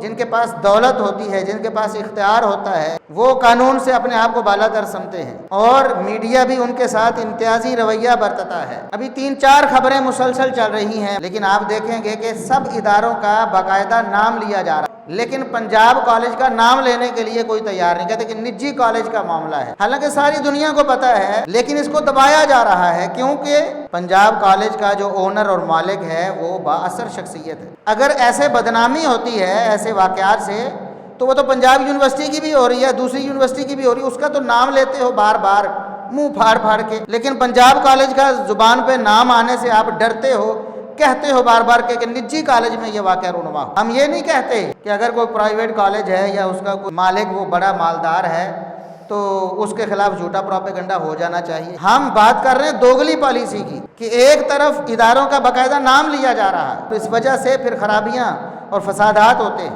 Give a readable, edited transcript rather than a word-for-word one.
जिनके पास दौलत होती है, जिनके पास इख्तियार होता है, वो कानून से अपने आप को बालातर समझते हैं और मीडिया भी उनके साथ इम्तियाजी रवैया बरतता है। अभी 3-4 खबरें मुसलसल चल रही हैं, लेकिन आप देखेंगे कि सब इदारों का बाकायदा नाम लिया जा रहा है, लेकिन पंजाब कॉलेज का नाम लेने के लिए कोई तैयार नहीं। कहते कि निजी कॉलेज का मामला है, हालांकि सारी दुनिया को पता है, लेकिन इसको दबाया जा रहा है क्योंकि पंजाब कॉलेज का जो ओनर और मालिक है वो बाअसर शख्सियत है। अगर ऐसे बदनामी होती है ऐसे वाकयात से, तो वो तो पंजाब यूनिवर्सिटी की भी हो रही है, दूसरी यूनिवर्सिटी की भी हो रही है, उसका तो नाम लेते हो बार बार मुंह फाड़ फाड़ के, लेकिन पंजाब कॉलेज का जुबान पे नाम आने से आप डरते हो, कहते हो बार बार कि निजी कॉलेज में ये वाक़या रूनुमा हो। हम ये नहीं कहते कि अगर कोई प्राइवेट कॉलेज है या उसका कोई मालिक वो बड़ा मालदार है तो उसके खिलाफ झूठा प्रोपेगेंडा हो जाना चाहिए। हम बात कर रहे हैं दोगली पॉलिसी की कि एक तरफ इदारों का बाकायदा नाम लिया जा रहा है, तो इस वजह से फिर खराबियां और फसादात होते हैं।